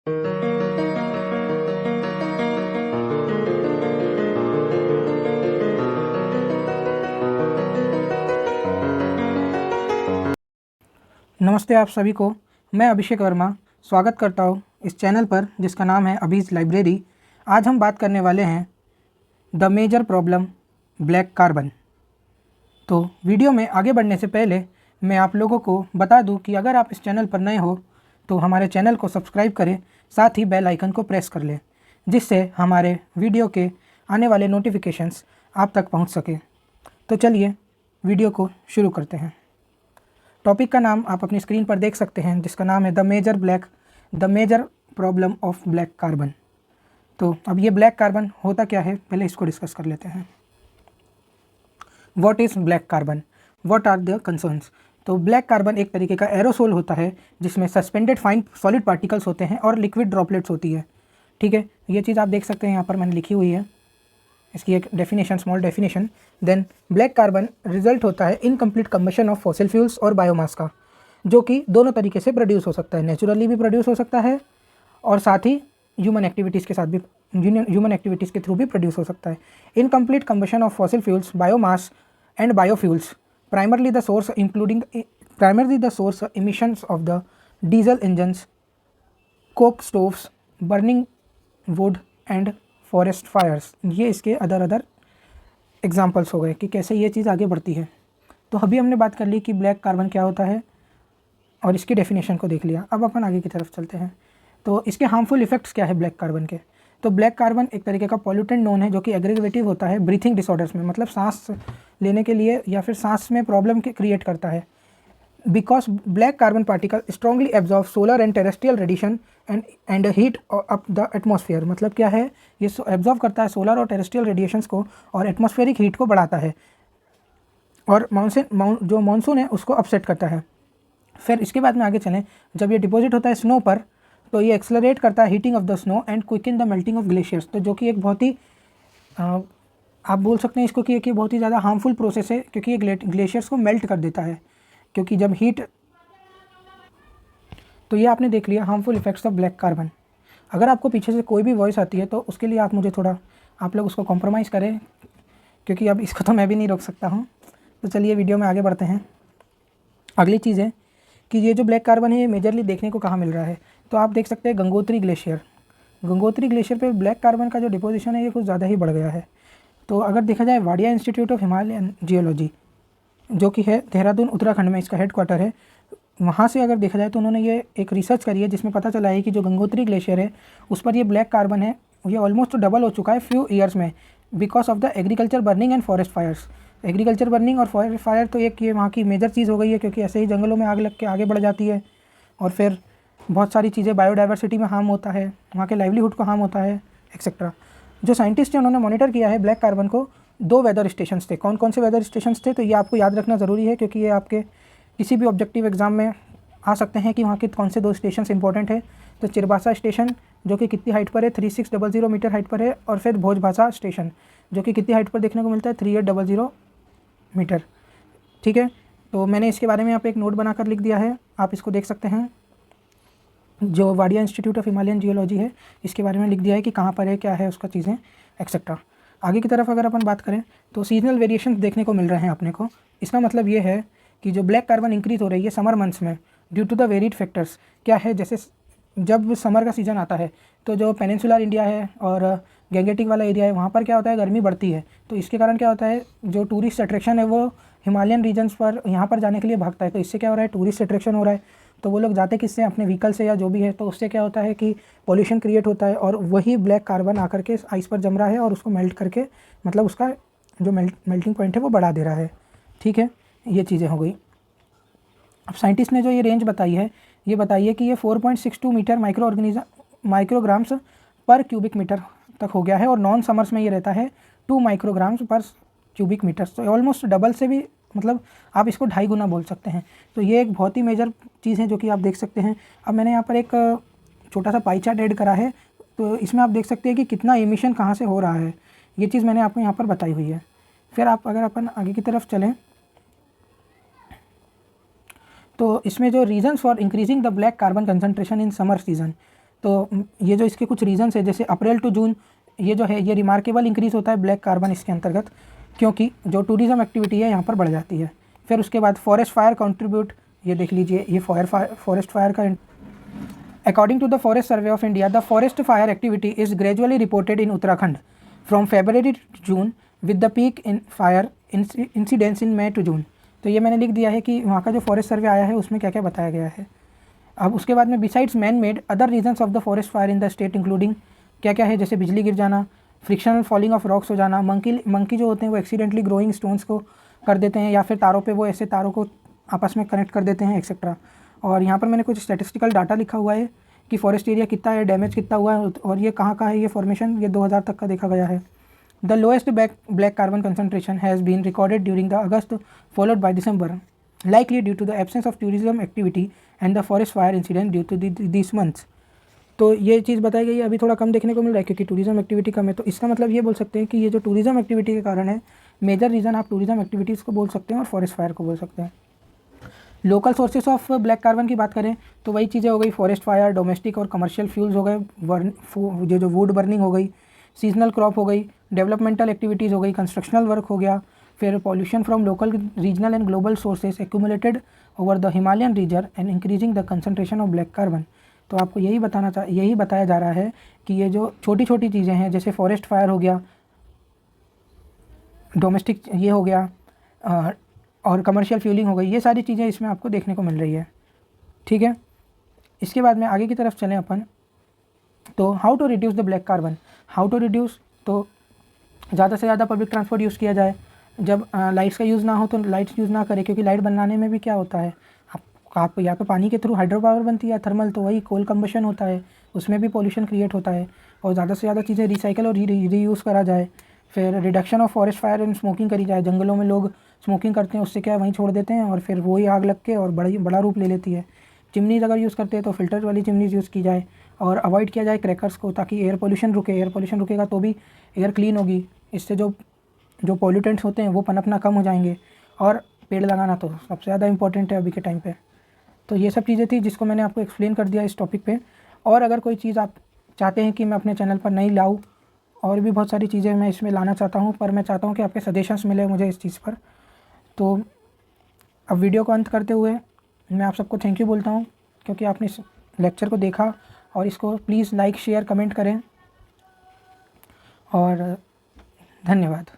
नमस्ते आप सभी को। मैं अभिषेक वर्मा स्वागत करता हूँ इस चैनल पर जिसका नाम है अभीज़ लाइब्रेरी। आज हम बात करने वाले हैं the major problem black carbon. तो वीडियो में आगे बढ़ने से पहले मैं आप लोगों को बता दूं कि अगर आप इस चैनल पर नए हो तो हमारे चैनल को सब्सक्राइब करें, साथ ही बेल आइकन को प्रेस कर लें जिससे हमारे वीडियो के आने वाले नोटिफिकेशंस आप तक पहुँच सके। तो चलिए वीडियो को शुरू करते हैं। टॉपिक का नाम आप अपनी स्क्रीन पर देख सकते हैं जिसका नाम है the major problem of black carbon. तो अब ये ब्लैक कार्बन होता क्या है, पहले इसको डिस्कस कर लेते हैं। What is black carbon, what are the concerns. तो ब्लैक कार्बन एक तरीके का एरोसोल होता है जिसमें सस्पेंडेड फाइन सॉलिड पार्टिकल्स होते हैं और लिक्विड ड्रॉपलेट्स होती है। ठीक है, ये चीज़ आप देख सकते हैं यहाँ पर मैंने लिखी हुई है, इसकी एक definition, small definition. Then black carbon result होता है incomplete combustion of fossil fuels और बायोमास का, जो कि दोनों तरीके से प्रोड्यूस हो सकता है, नेचुरली भी प्रोड्यूस हो सकता है और साथ ही ह्यूमन एक्टिविटीज़ के थ्रू भी प्रोड्यूस हो सकता है। Incomplete combustion of fossil fuels, biomass and biofuels primarily the source emissions of the diesel engines, coke stoves, burning wood and forest fires. ये इसके अदर एग्जांपल्स हो गए कि कैसे ये चीज़ आगे बढ़ती है। तो अभी हमने बात कर ली कि ब्लैक कार्बन क्या होता है और इसकी डेफिनेशन को देख लिया। अब अपन आगे की तरफ चलते हैं। तो इसके हार्मफुल इफेक्ट्स क्या है ब्लैक कार्बन के। तो ब्लैक कार्बन एक तरीके का पॉल्यूटेंट नोन है जो कि एग्रीगेटिव होता है ब्रीथिंग डिसऑर्डर्स में, मतलब सांस लेने के लिए या फिर सांस में प्रॉब्लम क्रिएट करता है। Because black carbon particle strongly absorb solar and terrestrial radiation and heat up the atmosphere. मतलब क्या है, ये एब्जॉर्ब करता है सोलर और टेरेस्ट्रियल रेडिएशंस को और एटमॉस्फेरिक हीट को बढ़ाता है और जो मानसून है उसको अपसेट करता है। फिर इसके बाद में आगे चलें, जब ये डिपॉजिट होता है स्नो पर तो ये एक्सलरेट करता है heating of the snow and quicken the melting of glaciers. तो जो कि एक बहुत ही आप बोल सकते हैं इसको कि एक बहुत ही ज़्यादा हार्मफुल प्रोसेस है, क्योंकि ये ग्लेशियर्स को मेल्ट कर देता है, क्योंकि जब हीट। तो ये आपने देख लिया harmful effects of black carbon. अगर आपको पीछे से कोई भी वॉइस आती है तो उसके लिए आप मुझे थोड़ा, आप लोग उसको कॉम्प्रोमाइज़ करें, क्योंकि अब इसको तो मैं भी नहीं रोक सकता हूँ। तो चलिए वीडियो में आगे बढ़ते हैं। अगली चीज़ है कि ये जो ब्लैक कार्बन है ये मेजरली देखने को कहाँ मिल रहा है। तो आप देख सकते हैं गंगोत्री ग्लेशियर पे ब्लैक कार्बन का जो डिपोजिशन है ये कुछ ज़्यादा ही बढ़ गया है। तो अगर देखा जाए Wadia institute of Himalayan geology, जो कि है देहरादून उत्तराखंड में, इसका हेडक्वार्टर है, वहाँ से अगर देखा जाए तो उन्होंने ये एक रिसर्च करी है जिसमें पता चला है कि जो गंगोत्री ग्लेशियर है उस पर ये ब्लैक कार्बन है ये ऑलमोस्ट डबल हो चुका है फ्यू ईयर्स में, because of the agriculture burning and forest fires. Agriculture burning और फॉरेस्ट फायर तो एक ये वहाँ की मेजर चीज़ हो गई है, क्योंकि ऐसे ही जंगलों में आग लग के आगे बढ़ जाती है और फिर बहुत सारी चीज़ें बायोडाइवर्सिटी में हार्म होता है, वहाँ के लाइवलीहुड को हार्म होता है एक्सेट्रा। जो साइंटिस्ट हैं उन्होंने मॉनिटर किया है ब्लैक कार्बन को, 2 वेदर स्टेशंस थे। कौन कौन से वेदर स्टेशंस थे, तो ये आपको याद रखना ज़रूरी है, क्योंकि ये आपके किसी भी ऑब्जेक्टिव एग्जाम में आ सकते हैं कि वहाँ के कौन से 2 स्टेशन इंपॉर्टेंट है। तो चिरबासा स्टेशन जो कि कितनी हाइट पर है, 3600 मीटर हाइट पर है, और फिर भोजभाषा स्टेशन जो कि कितनी हाइट पर देखने को मिलता है, 3800 मीटर। ठीक है, तो मैंने इसके बारे में यहाँ पे एक नोट बनाकर लिख दिया है, आप इसको देख सकते हैं। जो Wadia institute of Himalayan geology है इसके बारे में लिख दिया है कि कहाँ पर है, क्या है उसका चीज़ें एक्सेट्रा। आगे की तरफ अगर अपन बात करें तो सीजनल वेरिएशंस देखने को मिल रहे हैं अपने को। इसका मतलब ये है कि जो ब्लैक कार्बन इंक्रीज हो रही है समर मंथ्स में due to the varied factors. क्या है, जैसे जब समर का सीज़न आता है तो जो पेनिनसुलर इंडिया है और गैंगेटिक वाला एरिया है वहाँ पर क्या होता है, गर्मी बढ़ती है। तो इसके कारण क्या होता है, जो टूरिस्ट अट्रैक्शन है वो हिमालयन रीजन्स पर यहाँ पर जाने के लिए भागता है। तो इससे क्या हो रहा है, टूरिस्ट अट्रैक्शन हो रहा है। तो वो लोग जाते किससे, अपने व्हीकल से या जो भी है। तो उससे क्या होता है कि पॉल्यूशन क्रिएट होता है और वही ब्लैक कार्बन आकर के आइस पर जम रहा है और उसको मेल्ट करके, मतलब उसका जो मेल्टिंग पॉइंट है वो बढ़ा दे रहा है। ठीक है, ये चीज़ें हो गई। अब साइंटिस्ट ने जो ये रेंज बताई है ये बताइए कि ये 4.62 मीटर माइक्रोग्राम्स पर क्यूबिक मीटर तक हो गया है, और नॉन समर्स में ये रहता है 2 माइक्रोग्राम्स पर क्यूबिक मीटर। तो ऑलमोस्ट डबल से भी, मतलब आप इसको 2.5 गुना बोल सकते हैं। तो ये एक बहुत ही मेजर चीज़ है जो कि आप देख सकते हैं। अब मैंने यहाँ पर एक छोटा सा पाई चार्ट ऐड करा है, तो इसमें आप देख सकते हैं कि कितना एमिशन कहाँ से हो रहा है। ये चीज़ मैंने आपको यहाँ पर बताई हुई है। फिर आप अगर अपन आगे की तरफ चलें तो इसमें जो reasons for increasing the black carbon concentration in summer season, तो ये जो इसके कुछ रीजंस है, जैसे अप्रैल टू जून ये जो है ये रिमार्केबल इंक्रीज़ होता है ब्लैक कार्बन इसके अंतर्गत, क्योंकि जो टूरिज़्म एक्टिविटी है यहाँ पर बढ़ जाती है। फिर उसके बाद फॉरेस्ट फायर कंट्रीब्यूट, ये देख लीजिए ये फॉरेस्ट फायर का according to the Forest Survey of India the forest fire activity is gradually reported in Uttarakhand from February to June with the peak in fire incidence in May to June। तो ये मैंने लिख दिया है कि वहाँ का जो फॉरेस्ट सर्वे आया है उसमें क्या क्या बताया गया है। अब उसके बाद में besides man made other reasons of the forest fire in the state including क्या क्या है, जैसे बिजली गिर जाना, फ्रिक्शनल फॉलिंग ऑफ रॉक्स हो जाना, मंकी जो होते हैं वो एक्सीडेंटली ग्रोइंग स्टोन्स को कर देते हैं, या फिर तारों पे वो ऐसे तारों को आपस में कनेक्ट कर देते हैं एक्सेट्रा। और यहाँ पर मैंने कुछ स्टैटिस्टिकल डाटा लिखा हुआ है कि फॉरेस्ट एरिया कितना है, डैमेज कितना हुआ है, और ये कहाँ है ये फॉर्मेशन, ये 2000 तक का देखा गया है। The lowest black carbon concentration has been recorded during the August followed by December, likely due to the absence of tourism activity and the forest fire incident due to these months। तो ये चीज़ बताई गई है, अभी थोड़ा कम देखने को मिल रहा है क्योंकि टूरिज़म एक्टिविटी कम है। तो इसका मतलब ये बोल सकते हैं कि ये जो टूरिज़म एक्टिविटी के कारण है, मेजर रीज़न आप टूरिज़म एक्टिविटीज़ को बोल सकते हैं और फॉरेस्ट फायर को बोल सकते हैं। Local sources of black carbon की बात करें तो वही चीज़ें हो गई, फॉरेस्ट फायर, डोमेस्टिक और कमर्शियल फ्यूल्स हो गए, जो वुड बर्निंग हो गई, सीजनल क्रॉप हो गई, डेवलपमेंटल एक्टिविटीज़ हो गई, कंस्ट्रक्शनल वर्क हो गया, फिर pollution from local, regional and global sources accumulated over the Himalayan region and increasing the concentration of black carbon. तो आपको यही बताया जा रहा है कि ये जो छोटी छोटी चीज़ें हैं, जैसे फॉरेस्ट फायर हो गया, डोमेस्टिक ये हो गया और कमर्शियल फ्यूलिंग हो गई, ये सारी चीज़ें इसमें आपको देखने को मिल रही है। ठीक है, इसके बाद में आगे की तरफ चलें अपन। तो how to reduce the black carbon, how to reduce, तो ज़्यादा से ज़्यादा पब्लिक ट्रांसपोर्ट यूज़ किया जाए। जब लाइट्स का यूज़ ना हो तो लाइट्स यूज़ ना करें, क्योंकि लाइट बनाने में भी क्या होता है, आप या तो पानी के थ्रू हाइड्रो पावर बनती है, थर्मल, तो वही कोल कम्बशन होता है, उसमें भी पॉल्यूशन क्रिएट होता है। और ज़्यादा से ज़्यादा चीज़ें रिसाइकल और रीयूज़ करा जाए। फिर reduction of forest fire and smoking करी जाए, जंगलों में लोग स्मोकिंग करते हैं, उससे क्या है वहीं छोड़ देते हैं और फिर वही आग लग के और बड़ा रूप ले लेती है। चिमनीज़ अगर यूज़ करते हैं तो फिल्टर वाली चिमनीज़ यूज़ की जाए और अवॉइड किया जाए क्रैकर्स को, ताकि एयर पोल्यूशन रुके। एयर पोल्यूशन रुकेगा तो भी एयर क्लीन होगी, इससे जो पॉल्यूटेंट्स होते हैं वो पनपना कम हो जाएंगे। और पेड़ लगाना तो सबसे ज़्यादा इंपॉर्टेंट है अभी के टाइम पे। तो ये सब चीज़ें थी जिसको मैंने आपको एक्सप्लेन कर दिया इस टॉपिक पे। और अगर कोई चीज़ आप चाहते हैं कि मैं अपने चैनल पर नहीं लाऊँ, और भी बहुत सारी चीज़ें मैं इसमें लाना चाहता हूँ, पर मैं चाहता हूँ कि आपके सजेशंस मिले मुझे इस चीज़ पर। तो अब वीडियो को अंत करते हुए मैं आप सबको थैंक यू बोलता हूँ, क्योंकि आपने इस लेक्चर को देखा, और इसको प्लीज़ लाइक, शेयर, कमेंट करें, और धन्यवाद।